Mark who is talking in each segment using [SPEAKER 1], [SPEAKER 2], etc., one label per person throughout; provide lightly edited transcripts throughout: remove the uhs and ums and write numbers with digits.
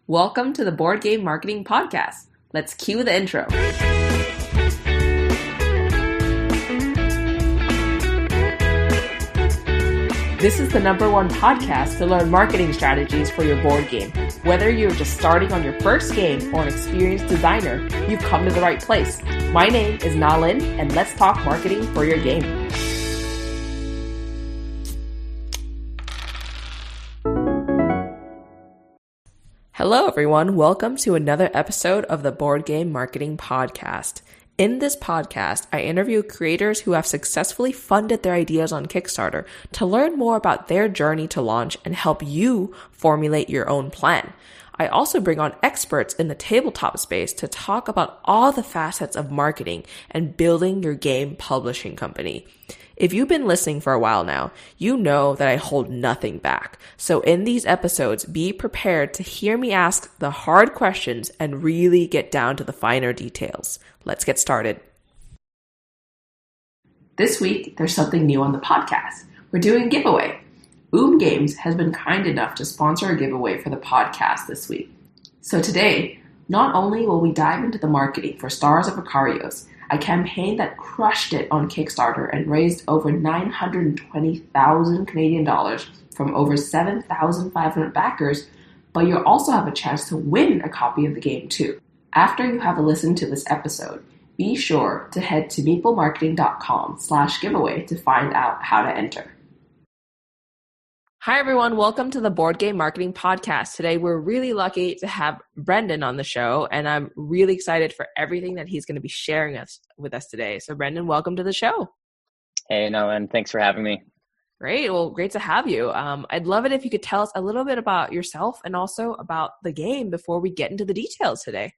[SPEAKER 1] Welcome to the Board Game Marketing Podcast. Let's cue the intro. This is the #1 podcast to learn marketing strategies for your board game. Whether you're just starting on your first game or an experienced designer, you've come to the right place. My name is Na Lin, and let's talk marketing for your game. Hello, everyone. Welcome to another episode of the Board Game Marketing Podcast. In this podcast, I interview creators who have successfully funded their ideas on Kickstarter to learn more about their journey to launch and help you formulate your own plan. I also bring on experts in the tabletop space to talk about all the facets of marketing and building your game publishing company. If you've been listening for a while now, you know that I hold nothing back. So in these episodes, be prepared to hear me ask the hard questions and really get down to the finer details. Let's get started. This week, there's something new on the podcast. We're doing a giveaway. Games has been kind enough to sponsor a giveaway for the podcast this week. So today, not only will we dive into the marketing for Stars of Akarios, a campaign that crushed it on Kickstarter and raised over 920,000 Canadian dollars from over 7,500 backers, but you'll also have a chance to win a copy of the game too. After you have listened to this episode, be sure to head to meeplemarketing.com/giveaway to find out how to enter. Hi, everyone. Welcome to the Board Game Marketing Podcast. Today, we're really lucky to have Brendan on the show, and I'm really excited for everything that he's going to be sharing with us today. So, Brendan, welcome to the show.
[SPEAKER 2] Hey, Nolan. Thanks for having me.
[SPEAKER 1] Great. Well, great to have you. I'd love it if you could tell us a little bit about yourself and also about the game before we get into the details today.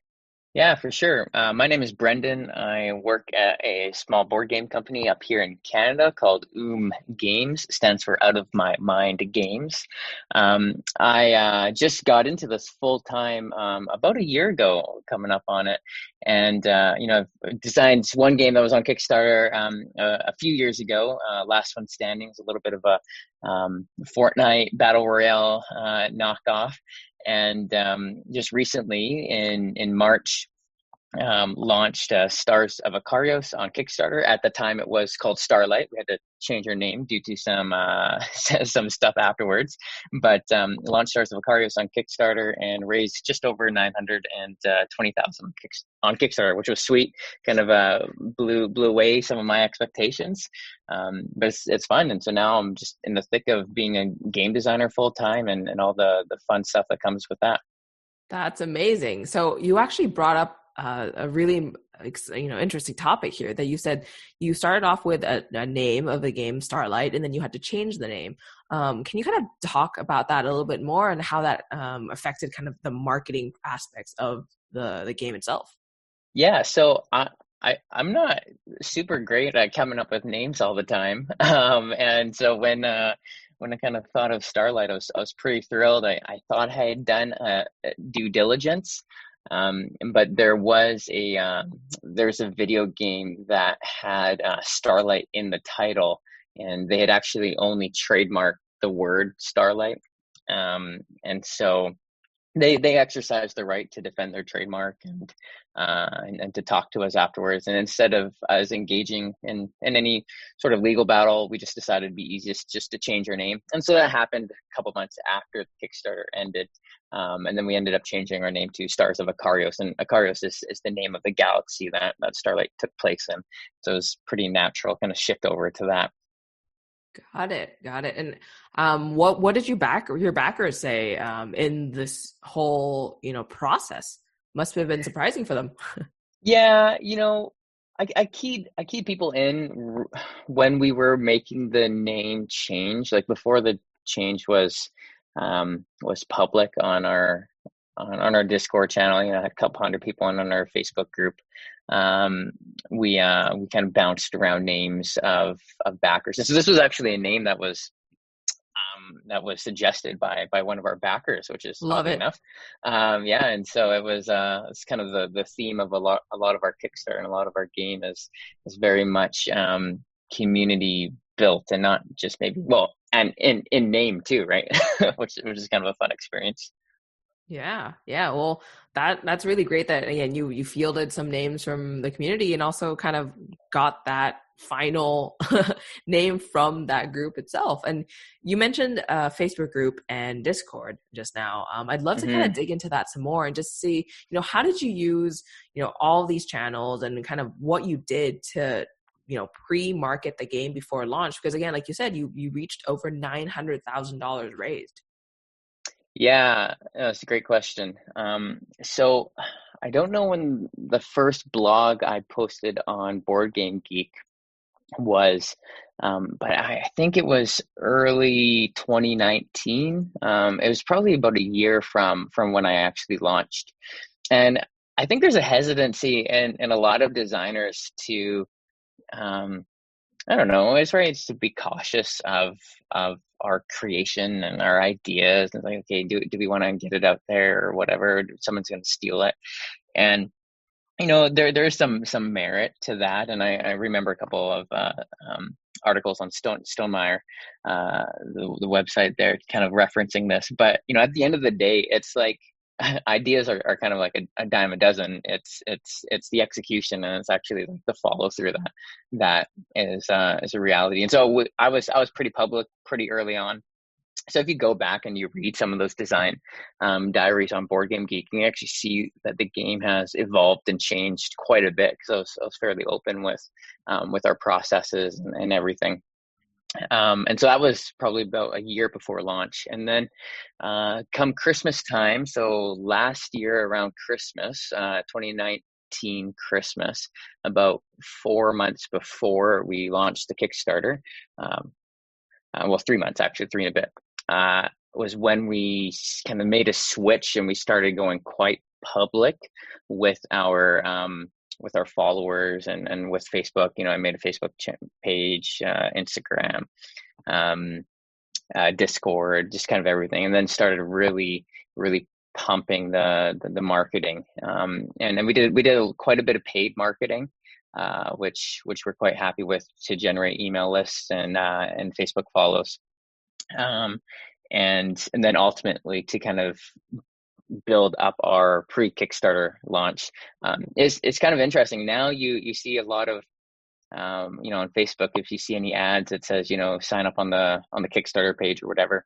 [SPEAKER 2] Yeah, for sure. My name is Brendan. I work at a small board game company up here in Canada called Games. Stands for Out of My Mind Games. I just got into this full time about a year ago, coming up on it, and I've designed one game that was on Kickstarter a few years ago. Last One Standing is a little bit of a Fortnite Battle Royale knockoff. And just recently in March, launched Stars of Akarios on Kickstarter. At the time, it was called Starlight. We had to change our name due to some some stuff afterwards. But launched Stars of Akarios on Kickstarter and raised just over 920,000 on Kickstarter, which was sweet. Kind of blew away some of my expectations. But it's fun. And so now I'm just in the thick of being a game designer full time and all the fun stuff that comes with that.
[SPEAKER 1] That's amazing. So you actually brought up a really interesting topic here that you said you started off with a name of the game Starlight, and then you had to change the name. Can you kind of talk about that a little bit more and how that affected kind of the marketing aspects of the game itself?
[SPEAKER 2] Yeah, so I'm not super great at coming up with names all the time, and so when I kind of thought of Starlight, I was pretty thrilled. I thought I had done due diligence. But there's a video game that had Starlight in the title, and they had actually only trademarked the word Starlight. And so they exercised the right to defend their trademark and to talk to us afterwards. And instead of us engaging in any sort of legal battle, we just decided it'd be easiest just to change our name. And so that happened a couple months after the Kickstarter ended. And then we ended up changing our name to Stars of Akarios. And Akarios is the name of the galaxy that Starlight took place in. So it was pretty natural kind of shift over to that.
[SPEAKER 1] Got it. And what did your backers say in this whole process? Must have been surprising for them.
[SPEAKER 2] Yeah, I keyed people in when we were making the name change, like before the change was public on our Discord channel. Had a couple hundred people on our Facebook group. We kind of bounced around names of backers. And so this was actually a name that was suggested by one of our backers, which is
[SPEAKER 1] love it
[SPEAKER 2] enough. And so it's kind of the theme of a lot of our Kickstarter and a lot of our game is very much community built and not just maybe and in name too, right? which is kind of a fun experience.
[SPEAKER 1] Yeah, yeah. Well, that's really great that again you fielded some names from the community and also kind of got that final name from that group itself. And you mentioned Facebook group and Discord just now. I'd love to kind of
[SPEAKER 2] Hmm.
[SPEAKER 1] dig into that some more and just see, how did you use, all these channels and kind of what you did to pre-market the game before launch? Because again, like you said, you reached over $900,000 raised.
[SPEAKER 2] Yeah, that's a great question. So I don't know when the first blog I posted on Board Game Geek was, but I think it was early 2019. It was probably about a year from when I actually launched, and I think there's a hesitancy in a lot of designers to, um, I don't know, it's right to be cautious of our creation and our ideas. And like, okay, do we want to get it out there or whatever? Someone's going to steal it, and there's some merit to that, and I remember a couple of articles on Stonemeyer, the website there, kind of referencing this. But at the end of the day, it's like ideas are kind of like a dime a dozen. It's the execution, and it's actually like the follow through that is a reality. And so I was pretty public pretty early on. So if you go back and you read some of those design diaries on Board Game Geek, you can actually see that the game has evolved and changed quite a bit. So I was fairly open with our processes and everything. And so that was probably about a year before launch. And then come Christmas time, so last year around Christmas, 2019 Christmas, about 4 months before we launched the Kickstarter, um, well, 3 months actually, three and a bit, was when we kind of made a switch and we started going quite public with our followers and with Facebook. I made a Facebook page, Instagram, um, Discord, just kind of everything, and then started really, really pumping the marketing. And we did quite a bit of paid marketing, which we're quite happy with, to generate email lists and Facebook follows. Um, and then ultimately to kind of build up our pre-Kickstarter launch. It's kind of interesting. Now you see a lot of, on Facebook, if you see any ads that says, sign up on the Kickstarter page or whatever,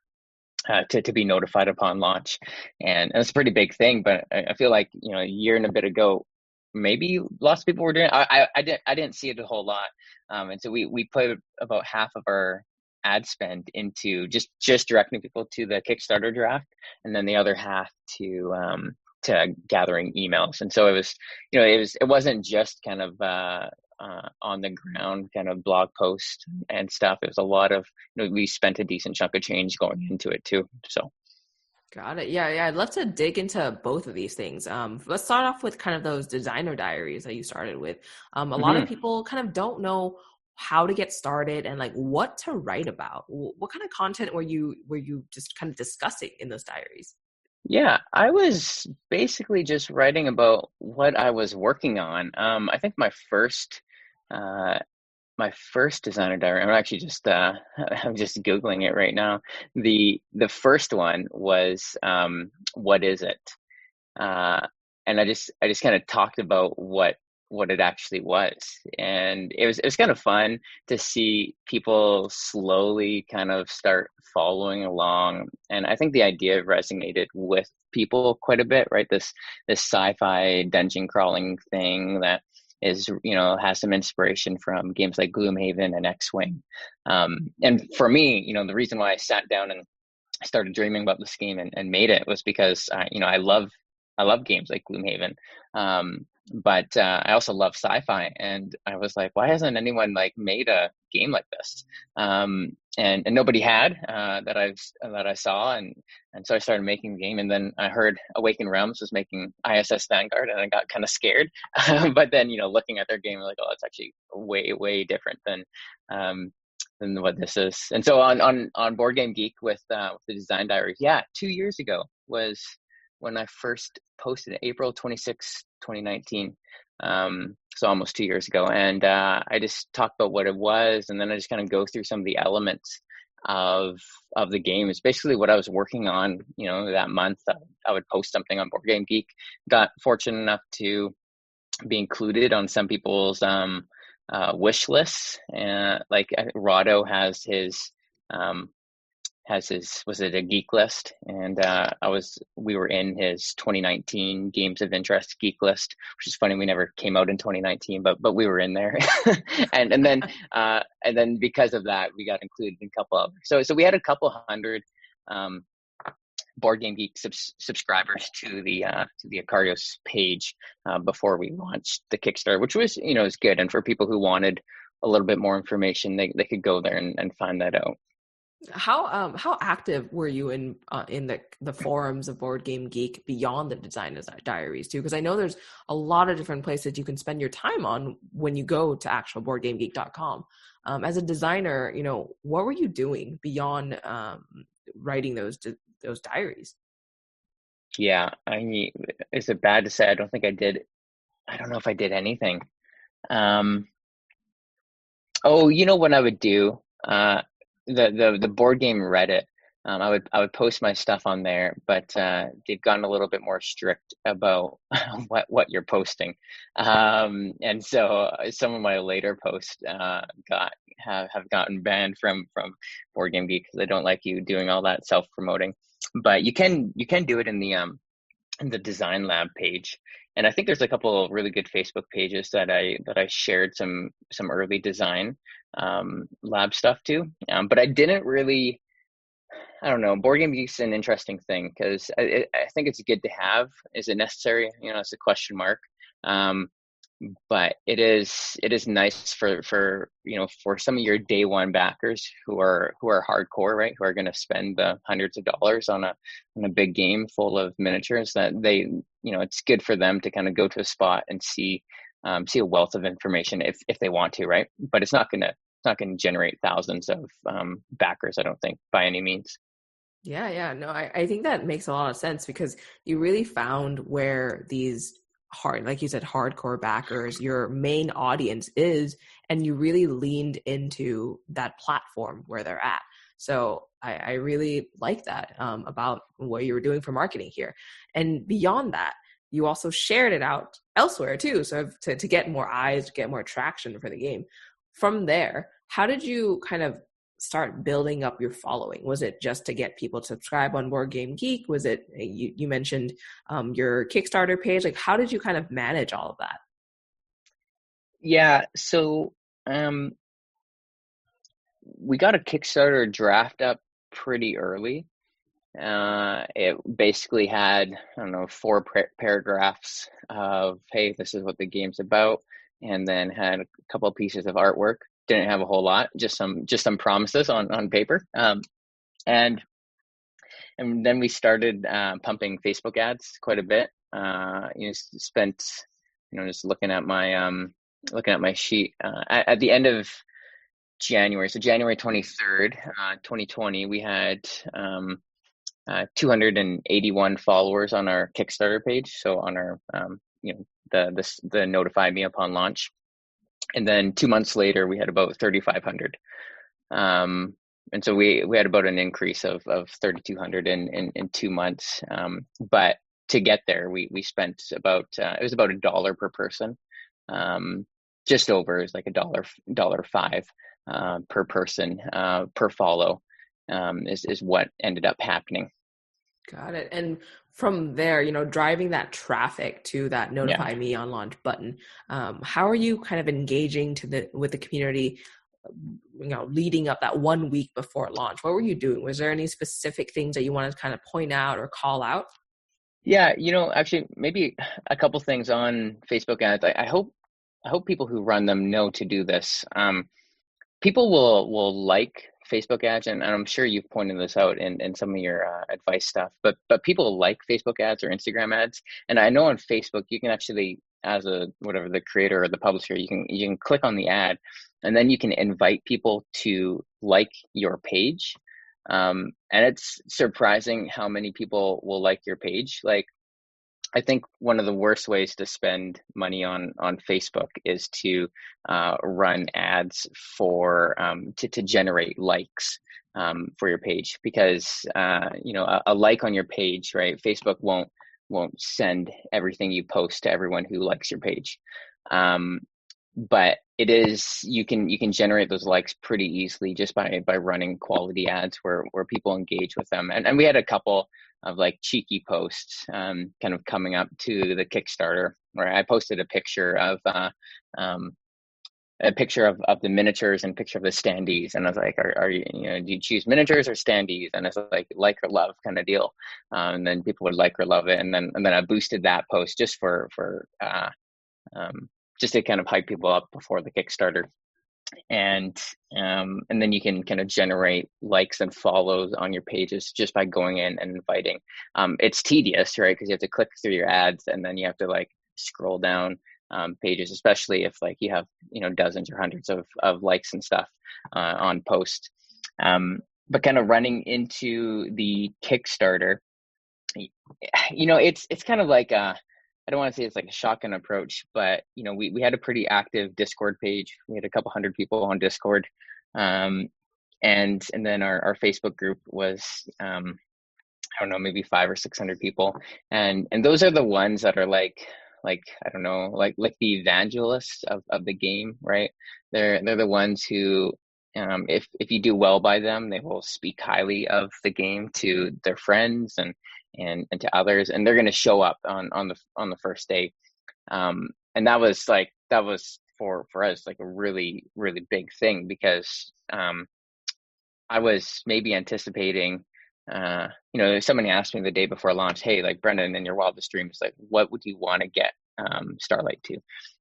[SPEAKER 2] to be notified upon launch. And it's a pretty big thing, but I feel like, a year and a bit ago, maybe lots of people were doing it. I didn't see it a whole lot. And so we put about half of our ad spend into just directing people to the Kickstarter draft, and then the other half to gathering emails. And so it wasn't just kind of on the ground kind of blog post and stuff. It was a lot of, we spent a decent chunk of change going into it too. So.
[SPEAKER 1] Got it. Yeah, yeah. I'd love to dig into both of these things. Let's start off with kind of those designer diaries that you started with. A lot of
[SPEAKER 2] Mhm.
[SPEAKER 1] people kind of don't know how to get started and like what to write about. What kind of content were you just kind of discussing in those diaries?
[SPEAKER 2] Yeah, I was basically just writing about what I was working on. I think uh, my first designer diary. I'm actually just I'm just Googling it right now. The first one was, what is it? uh, and I just kind of talked about what it actually was, and it was kind of fun to see people slowly kind of start following along, and I think the idea resonated with people quite a bit, right? This sci-fi dungeon crawling thing that is, has some inspiration from games like Gloomhaven and X-Wing. And for me, the reason why I sat down and started dreaming about this game and made it was because I love games like Gloomhaven, but I also love sci-fi, and I was like, why hasn't anyone like made a game like this? And nobody had, that I saw, and so I started making the game, and then I heard Awaken Realms was making ISS Vanguard, and I got kind of scared, but then looking at their game, I'm like, oh, it's actually way different um, than what this is. And so on Board Game Geek with the design diaries, yeah, 2 years ago was when I first posted it, April 26, 2019. So almost 2 years ago. And I just talked about what it was, and then I just kind of go through some of the elements of the game. Is basically what I was working on, that month. I would post something on Board Game Geek. Got fortunate enough to be included on some people's wish lists. Like Rado has his, was it a geek list? And we were in his 2019 games of interest geek list, which is funny. We never came out in 2019, but we were in there. and then because of that, we got included in a couple of, so we had a couple hundred Board Game Geek subscribers to the Akarios page before we launched the Kickstarter, which was, is good. And for people who wanted a little bit more information, they could go there and find that out.
[SPEAKER 1] How active were you in the forums of Board Game Geek beyond the design diaries too? Because I know there's a lot of different places you can spend your time on when you go to actual boardgamegeek.com. As a designer, what were you doing beyond writing those diaries?
[SPEAKER 2] Yeah, I mean, is it bad to say I don't think I did? I don't know if I did anything. What I would do? The board game Reddit. I would post my stuff on there, but they've gotten a little bit more strict about what you're posting, and so some of my later posts have gotten banned from Board Game Geek because they don't like you doing all that self-promoting. But you can do it in the Design Lab page. And I think there's a couple of really good Facebook pages that I shared some early design lab stuff to. But I didn't really, I don't know, Board Game Geek's an interesting thing because I think it's good to have. Is it necessary? It's a question mark. But it is nice for some of your day one backers who are hardcore, right? Who are going to spend the hundreds of dollars on a big game full of miniatures, that they, it's good for them to kind of go to a spot and see a wealth of information if they want to, right? But it's not going to generate thousands of backers, I don't think, by any means.
[SPEAKER 1] Yeah. No, I think that makes a lot of sense because you really found where these like you said, hardcore backers, your main audience is, and you really leaned into that platform where they're at. So I really like that about what you were doing for marketing here. And beyond that, you also shared it out elsewhere too. So to get more eyes, to get more traction for the game. From there, how did you kind of start building up your following? Was it just to get people to subscribe on Board Game Geek? Was it, you mentioned your Kickstarter page? Like, how did you kind of manage all of that?
[SPEAKER 2] Yeah, so we got a Kickstarter draft up pretty early. It basically had, I don't know, 4 paragraphs of, hey, this is what the game's about, and then had a couple of pieces of artwork. Didn't have a whole lot, just some promises on paper. And then we started pumping Facebook ads quite a bit. Spent, just looking at my sheet at the end of January. So January 23rd, 2020, we had 281 followers on our Kickstarter page. So on our the notify me upon launch. And then 2 months later, we had about 3,500. And so we had about an increase of 3,200 in 2 months. But to get there, we spent about, it was about $1 per person. Just over, it was like $1.05 per person per follow is what ended up happening.
[SPEAKER 1] Got it. And from there, driving that traffic to that notify me on launch button, how are you kind of engaging with the community, leading up that 1 week before launch? What were you doing? Was there any specific things that you wanted to kind of point out or call out?
[SPEAKER 2] Yeah, actually maybe a couple things on Facebook ads. I hope people who run them know to do this. People will like Facebook ads, and I'm sure you've pointed this out in some of your advice stuff, but people like Facebook ads or Instagram ads. And I know on Facebook, you can actually, as the creator or the publisher, you can click on the ad, and then you can invite people to like your page. And it's surprising how many people will like your page. Like, I think one of the worst ways to spend money on Facebook is to run ads for to generate likes for your page, because a like on your page, right? Facebook won't send everything you post to everyone who likes your page. But you can generate those likes pretty easily just by running quality ads where people engage with them. And we had a couple of like cheeky posts kind of coming up to the Kickstarter, where I posted a picture of the miniatures and a picture of the standees, and I was like, are you, do you choose miniatures or standees? And it's like or love kind of deal. And then people would like or love it, and then I boosted that post just for just to kind of hype people up before the Kickstarter. And then you can kind of generate likes and follows on your pages just by going in and inviting. It's tedious, right? Because you have to click through your ads, and then you have to like scroll down pages, especially if like you have dozens or hundreds of likes and stuff on posts. But kind of running into the Kickstarter, it's kind of like I don't want to say it's like a shotgun approach, but we had a pretty active Discord page. We had a couple hundred people on Discord, and then our Facebook group was I don't know, maybe 500 or 600 people, and those are the ones that are like I don't know, like the evangelists of the game, right? They're the ones who if you do well by them, they will speak highly of the game to their friends and to others, and they're going to show up on the first day. And that was for us like a really, really big thing, because I was maybe anticipating, somebody asked me the day before launch, hey, like, Brendan, in your wildest dreams, like, what would you want to get Starlight to?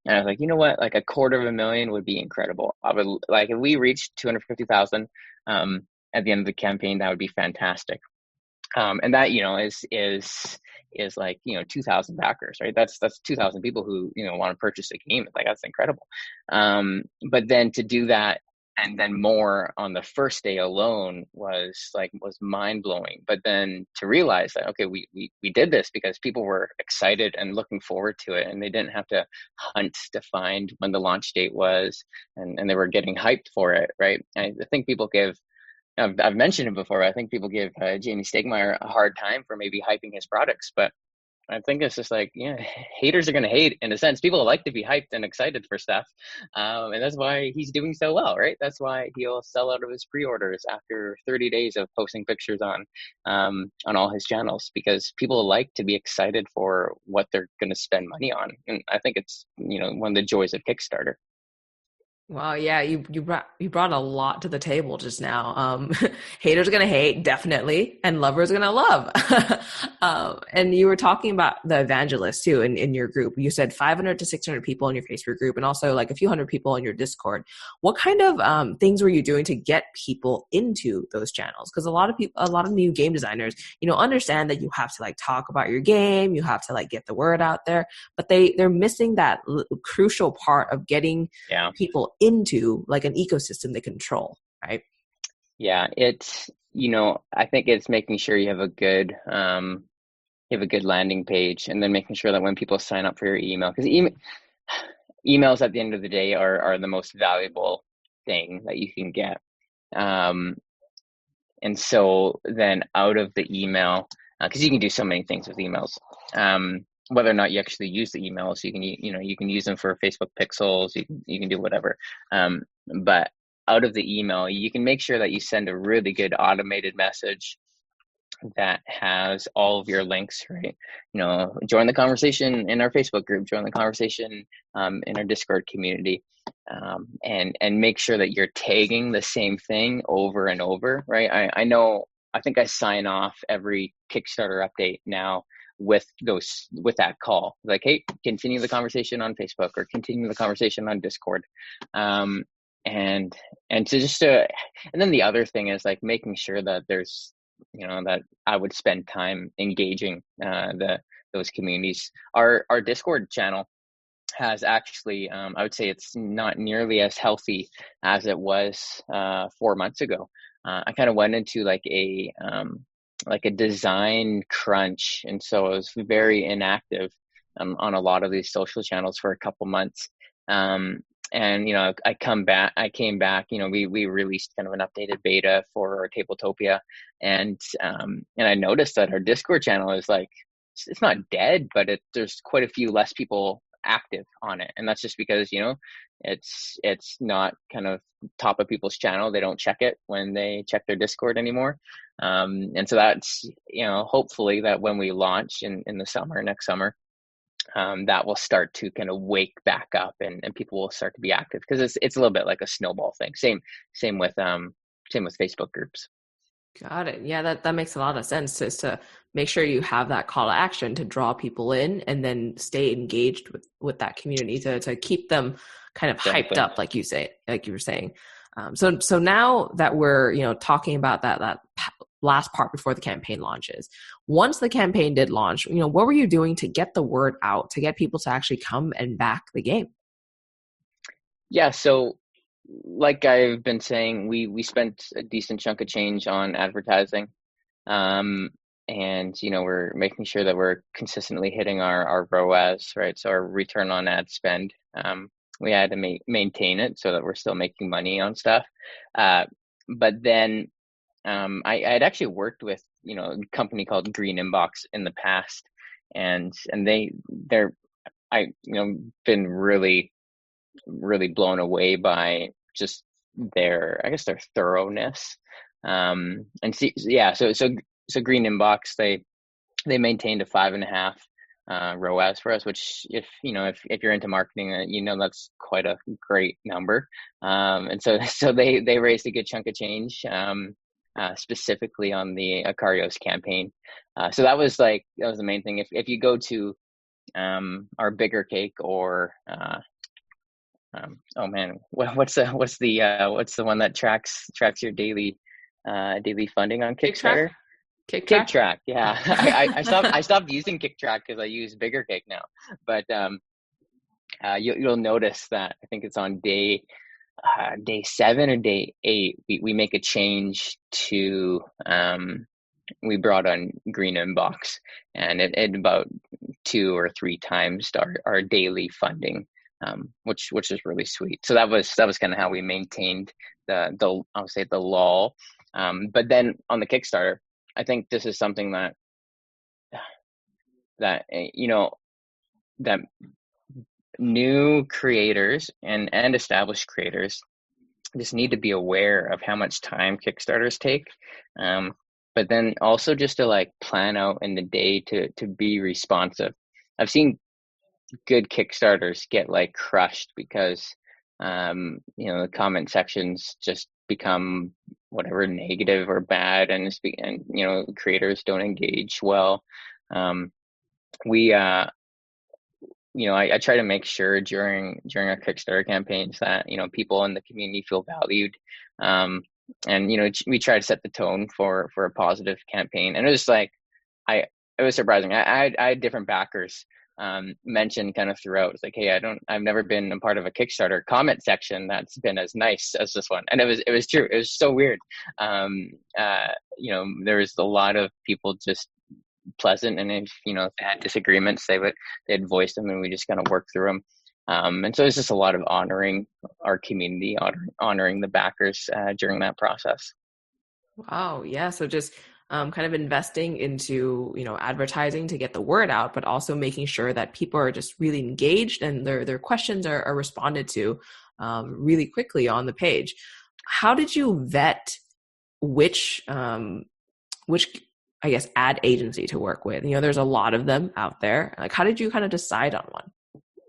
[SPEAKER 2] And I was like, you know what, like $250,000 would be incredible. I would like, if we reached 250,000 at the end of the campaign, that would be fantastic. And that is like 2,000 backers, right? That's 2,000 people who want to purchase a game. It's like, that's incredible. But then to do that and then more on the first day alone was mind blowing. But then to realize that, okay, we did this because people were excited and looking forward to it, and they didn't have to hunt to find when the launch date was, and they were getting hyped for it, right? I think people I've mentioned it before. I think people give Jamie Stegmaier a hard time for maybe hyping his products, but I think it's just like, haters are going to hate in a sense. People like to be hyped and excited for stuff. And that's why he's doing so well, right? That's why he'll sell out of his pre-orders after 30 days of posting pictures on all his channels, because people like to be excited for what they're going to spend money on. And I think it's, one of the joys of Kickstarter.
[SPEAKER 1] Wow, yeah, you brought a lot to the table just now. Haters are gonna hate, definitely, and lovers are gonna love. And you were talking about the evangelists too in your group. You said 500 to 600 people in your Facebook group, and also like a few hundred people in your Discord. What kind of things were you doing to get people into those channels? Because a lot of new game designers, understand that you have to like talk about your game, you have to like get the word out there, but they're missing that crucial part of getting people into like an ecosystem they control, right?
[SPEAKER 2] Yeah, it's I think it's making sure you have a good landing page, and then making sure that when people sign up for your email, because emails at the end of the day are the most valuable thing that you can get. And so then out of the email, because you can do so many things with emails, whether or not you actually use the emails, you can use them for Facebook pixels, you can do whatever. But out of the email, you can make sure that you send a really good automated message that has all of your links, right? Join the conversation in our Facebook group, join the conversation in our Discord community, and make sure that you're tagging the same thing over and over, right? I think I sign off every Kickstarter update now with that call, like, hey, continue the conversation on Facebook or continue the conversation on Discord. And then the other thing is like making sure that there's, that I would spend time engaging those communities. Our Discord channel has actually, I would say it's not nearly as healthy as it was 4 months ago. I kind of went into like like a design crunch, and so I was very inactive on a lot of these social channels for a couple months. Um, and I came back. We released kind of an updated beta for Tabletopia, and I noticed that our Discord channel is like it's not dead, but there's quite a few less people active on it, and that's just because it's not kind of top of people's channel. They don't check it when they check their Discord anymore. And so that's, hopefully that when we launch in the summer, next summer, that will start to kind of wake back up, and people will start to be active, because it's a little bit like a snowball thing. Same with Facebook groups.
[SPEAKER 1] Got it. Yeah, that makes a lot of sense, is to make sure you have that call to action to draw people in and then stay engaged with that community to keep them kind of hyped up, like you were saying. So now that we're, talking about that last part before the campaign launches, once the campaign did launch, what were you doing to get the word out, to get people to actually come and back the game?
[SPEAKER 2] Yeah. So like I've been saying, we spent a decent chunk of change on advertising. And we're making sure that we're consistently hitting our ROAS, right? So our return on ad spend. We had to maintain it so that we're still making money on stuff. But then I had actually worked with a company called Green Inbox in the past, and they're been really blown away by just their thoroughness. And see, yeah, so Green Inbox, they maintained a 5.5 ROAS for us, which if you're into marketing, that's quite a great number. And so they raised a good chunk of change, specifically on the Akarios campaign. So that was the main thing. If you go to our Bigger Cake, or oh man, what's the one that tracks your daily funding on Kickstarter?
[SPEAKER 1] Kick
[SPEAKER 2] Track, yeah. I stopped using Kick Track because I use Bigger Cake now. But you'll notice that I think it's on day 7 or day 8, we make a change to we brought on Green Inbox, and it about 2 or 3 times our daily funding, which is really sweet. So that was kind of how we maintained the I would say the lull. But then on the Kickstarter, I think this is something that that new creators and established creators just need to be aware of how much time Kickstarters take. But then also just to plan out in the day to be responsive. I've seen good Kickstarters get crushed because the comment sections just become whatever negative or bad, and creators don't engage well. I try to make sure during our Kickstarter campaigns that people in the community feel valued, and we try to set the tone for a positive campaign. And it was it was surprising. I had different backers mentioned kind of throughout. It's hey, I've never been a part of a Kickstarter comment section that's been as nice as this one. And it was true. It was so weird. There was a lot of people just pleasant, and if they had disagreements, they'd voice them, and we just kind of work through them. And so it's just a lot of honoring our community, honoring the backers during that process.
[SPEAKER 1] Wow. Yeah. So just kind of investing into, advertising to get the word out, but also making sure that people are just really engaged and their questions are responded to really quickly on the page. How did you vet which I guess ad agency to work with? There's a lot of them out there. How did you kind of decide on one?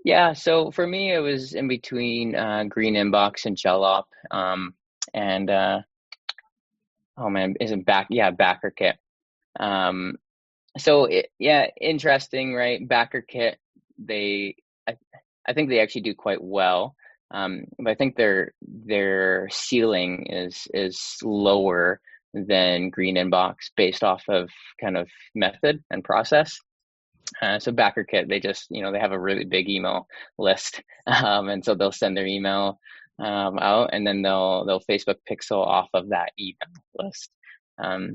[SPEAKER 2] Yeah, so for me, it was in between Green Inbox and Jellop, and oh man, is it Backer Kit. So interesting, right? Backer Kit, I think they actually do quite well, but I think their ceiling is lower than Green Inbox based off of kind of method and process. So Backer Kit, they just they have a really big email list, and so they'll send their email out, and then they'll Facebook pixel off of that email list.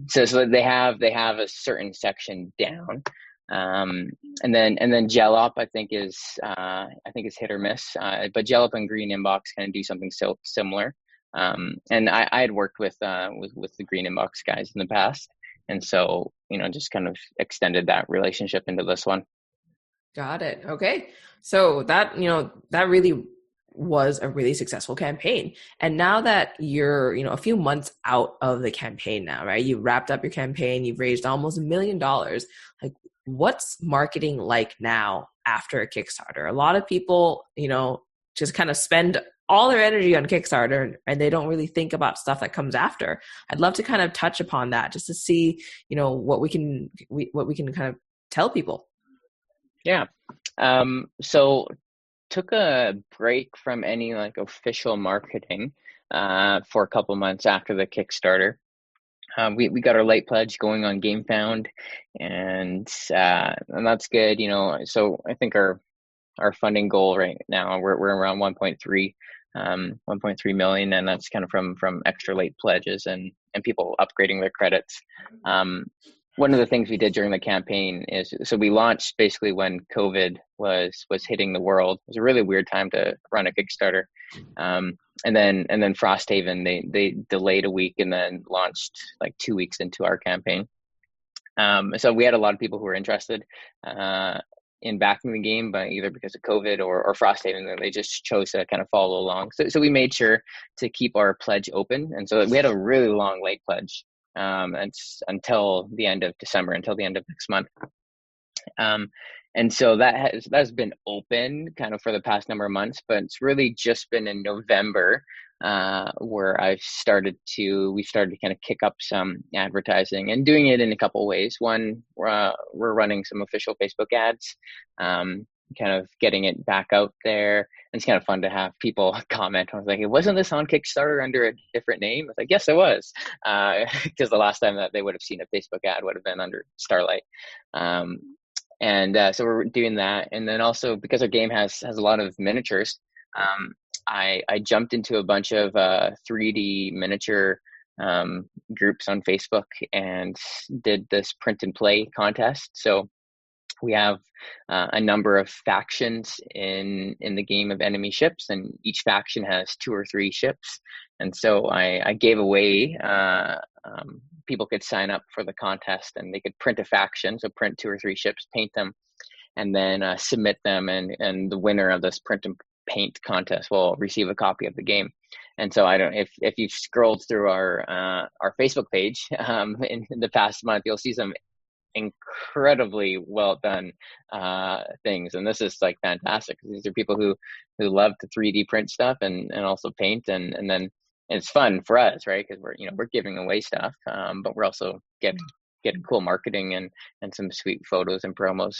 [SPEAKER 2] So they have a certain section down. And then Gel Up, I think is hit or miss. But Gel Up and Green Inbox kind of do something so similar. And I had worked with the Green Inbox guys in the past, and so just kind of extended that relationship into this one.
[SPEAKER 1] Got it. Okay. So that really was a really successful campaign. And now that you're, a few months out of the campaign now, right? You wrapped up your campaign, you've raised almost $1 million. Like, what's marketing like now after a Kickstarter? A lot of people, just kind of spend all their energy on Kickstarter and they don't really think about stuff that comes after. I'd love to kind of touch upon that just to see, what we can kind of tell people.
[SPEAKER 2] Yeah. So took a break from any like official marketing for a couple months after the Kickstarter. We got our late pledge going on GameFound, and that's good. So I think our funding goal right now, we're around 1.3 million, and that's kind of from extra late pledges and people upgrading their credits. One of the things we did during the campaign is, so we launched basically when COVID was hitting the world. It was a really weird time to run a Kickstarter. And then Frosthaven, they delayed a week and then launched like 2 weeks into our campaign. So we had a lot of people who were interested in backing the game, but either because of COVID or Frosthaven, they just chose to kind of follow along. So we made sure to keep our pledge open. And so we had a really long late pledge. It's until the end of December, until the end of next month. And so that's been open kind of for the past number of months, but it's really just been in November where we started to kind of kick up some advertising and doing it in a couple of ways. One, we're running some official Facebook ads, kind of getting it back out there. And it's kind of fun to have people comment. I was like, wasn't this on Kickstarter under a different name? I was like, yes, it was. Because the last time that they would have seen a Facebook ad would have been under Starlight. So we're doing that. And then also because our game has a lot of miniatures, I jumped into a bunch of 3D miniature groups on Facebook and did this print and play contest. So we have a number of factions in the game of enemy ships, and each faction has 2 or 3 ships. And so I gave away, people could sign up for the contest and they could print a faction. So print 2 or 3 ships, paint them, and then submit them. And the winner of this print and paint contest will receive a copy of the game. And so if you've scrolled through our Facebook page in the past month, you'll see some incredibly well done things, and this is like fantastic. These are people who love to 3D print stuff and also paint, and then it's fun for us, right? Because we're giving away stuff, but we're also getting cool marketing and some sweet photos and promos.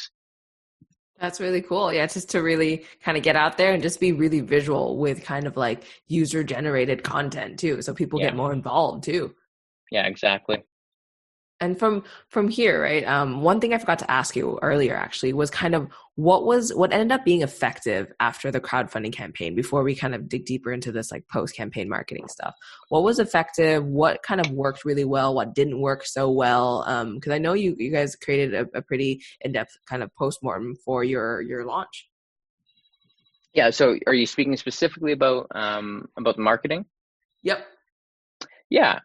[SPEAKER 1] That's really cool. Yeah, just to really kind of get out there and just be really visual with kind of like user generated content too, so people get more involved too.
[SPEAKER 2] Yeah, exactly.
[SPEAKER 1] And from here, right? One thing I forgot to ask you earlier actually was kind of what ended up being effective after the crowdfunding campaign, before we kind of dig deeper into this like post-campaign marketing stuff. What was effective? What kind of worked really well? What didn't work so well? Because I know you guys created a pretty in-depth kind of postmortem for your launch.
[SPEAKER 2] Yeah. So are you speaking specifically about the marketing?
[SPEAKER 1] Yep.
[SPEAKER 2] Yeah.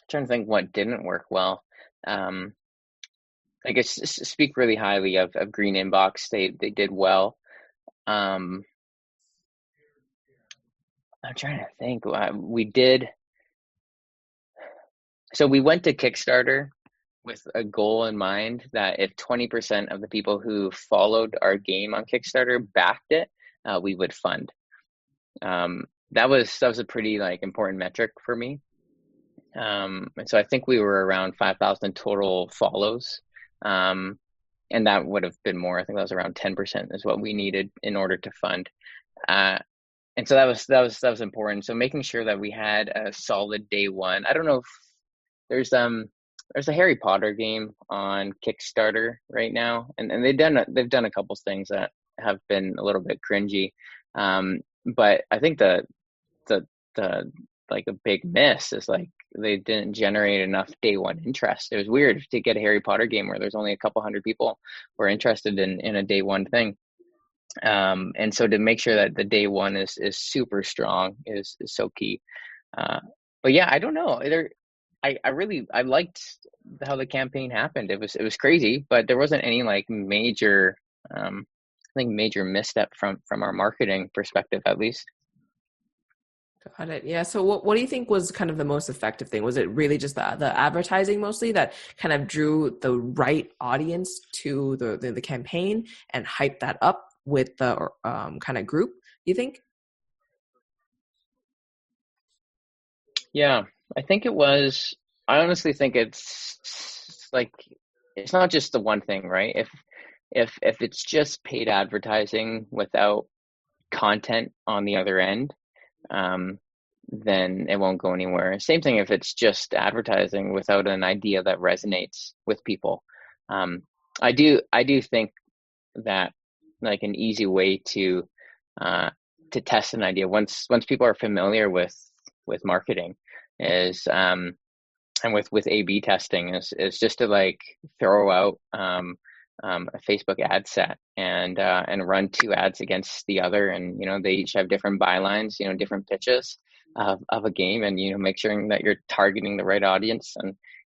[SPEAKER 2] Trying to think what didn't work well. I guess speak really highly of Green Inbox. They did well. I'm trying to think. We did. So we went to Kickstarter with a goal in mind that if 20% of the people who followed our game on Kickstarter backed it, we would fund. That was a pretty like important metric for me. And so I think we were around 5,000 total follows. And that would have been more. I think that was around 10% is what we needed in order to fund. And so that was important. So making sure that we had a solid day one. I don't know if there's a Harry Potter game on Kickstarter right now, and they've done a couple things that have been a little bit cringy. But I think the like a big miss is like they didn't generate enough day one interest. It was weird to get a Harry Potter game where there's only a couple hundred people who are interested in a day one thing. And so to make sure that the day one is super strong is so key. But yeah, I don't know. I liked how the campaign happened. It was crazy, but there wasn't any like major I think major misstep from our marketing perspective, at least.
[SPEAKER 1] Got it. Yeah. So what do you think was kind of the most effective thing? Was it really just the advertising mostly that kind of drew the right audience to the campaign and hyped that up with the kind of group, you think?
[SPEAKER 2] Yeah, I think it was. I honestly think it's like it's not just the one thing, right? If it's just paid advertising without content on the other end, um, then it won't go anywhere. Same thing if it's just advertising without an idea that resonates with people. Um, I do think that like an easy way uh, to test an idea once people are familiar with marketing is and with A/B testing is just to like throw out a Facebook ad set and run two ads against the other, and they each have different bylines, different pitches of a game, and make sure that you're targeting the right audience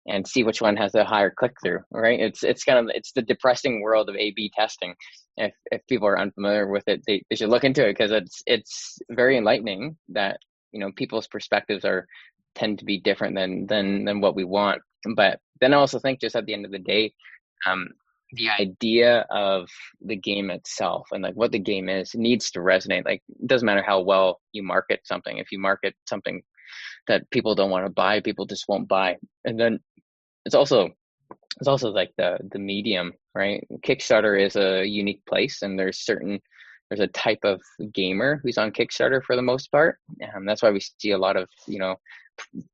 [SPEAKER 2] and see which one has a higher click through. Right? It's the depressing world of A/B testing. If people are unfamiliar with it, they should look into it because it's very enlightening that people's perspectives tend to be different than what we want. But then I also think just at the end of the day, the idea of the game itself and like what the game is needs to resonate. Like it doesn't matter how well you market something. If you market something that people don't want to buy, people just won't buy. And then it's also like the medium, right? Kickstarter is a unique place, and there's a type of gamer who's on Kickstarter for the most part. That's why we see a lot of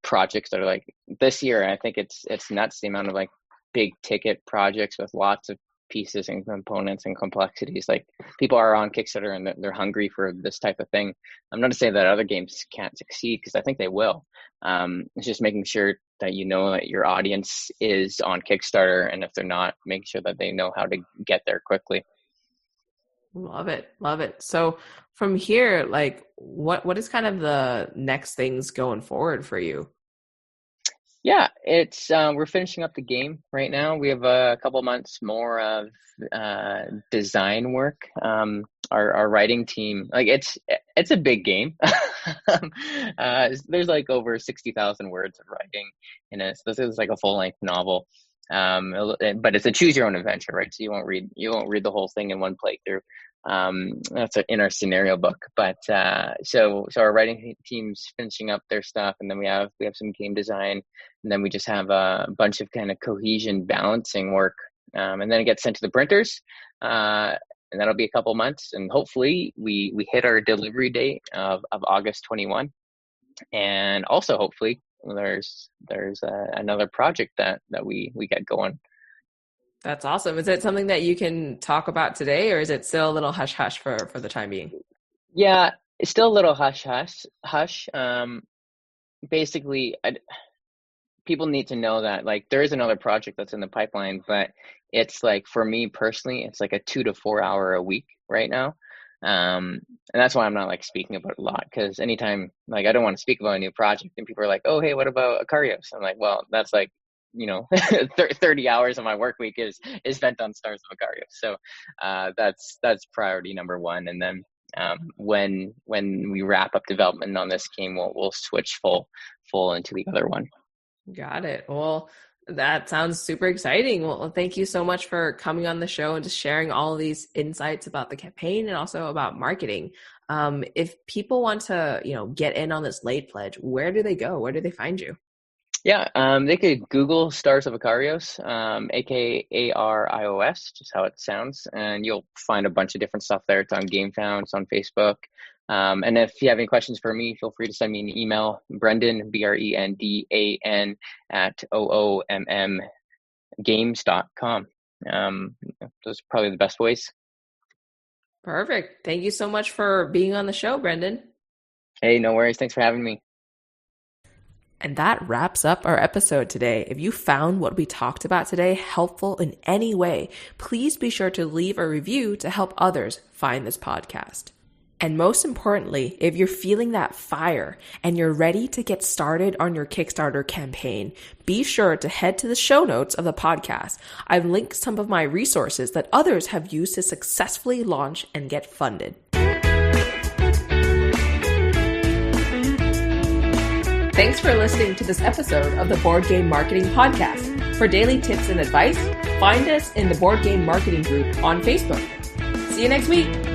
[SPEAKER 2] projects that are like this year. I think it's nuts the amount of like big ticket projects with lots of pieces and components and complexities. Like people are on Kickstarter and they're hungry for this type of thing. I'm not to say that other games can't succeed, because I think they will. It's just making sure that that your audience is on Kickstarter, and if they're not, making sure that they know how to get there quickly.
[SPEAKER 1] Love it. Love it. So from here, like what is kind of the next things going forward for you?
[SPEAKER 2] Yeah, it's we're finishing up the game right now. We have a couple months more of design work. Our writing team, like it's a big game. There's like over 60,000 words of writing in it. So this is like a full length novel. But it's a choose your own adventure, right? So you won't read the whole thing in one playthrough. That's in our scenario book. But so our writing team's finishing up their stuff, and then we have some game design, and then we just have a bunch of kind of cohesion balancing work, and then it gets sent to the printers, and that'll be a couple months, and hopefully we hit our delivery date of August 21, and also hopefully there's another project that we get going.
[SPEAKER 1] That's awesome. Is it something that you can talk about today, or is it still a little hush hush for the time being?
[SPEAKER 2] Yeah, it's still a little hush. Basically, people need to know that like there is another project that's in the pipeline, but it's like for me personally, it's like a 2 to 4 hour a week right now. And that's why I'm not like speaking about it a lot, because anytime like I don't want to speak about a new project and people are like, oh, hey, what about Akarios? I'm like, well, that's like 30 hours of my work week is spent on Stars of Akarios. So that's priority number one. And then when we wrap up development on this game, we'll switch full into the other one.
[SPEAKER 1] Got it. Well, that sounds super exciting. Well, thank you so much for coming on the show and just sharing all of these insights about the campaign and also about marketing. If people want to, get in on this late pledge, where do they go? Where do they find you?
[SPEAKER 2] Yeah, they could Google Stars of Akarios, Akarios, just how it sounds, and you'll find a bunch of different stuff there. It's on GameFound, it's on Facebook. And if you have any questions for me, feel free to send me an email, Brendan, BRENDAN, at oommgames.com. Those are probably the best ways.
[SPEAKER 1] Perfect. Thank you so much for being on the show, Brendan.
[SPEAKER 2] Hey, no worries. Thanks for having me.
[SPEAKER 1] And that wraps up our episode today. If you found what we talked about today helpful in any way, please be sure to leave a review to help others find this podcast. And most importantly, if you're feeling that fire and you're ready to get started on your Kickstarter campaign, be sure to head to the show notes of the podcast. I've linked some of my resources that others have used to successfully launch and get funded. Thanks for listening to this episode of the Board Game Marketing Podcast. For daily tips and advice, find us in the Board Game Marketing group on Facebook. See you next week.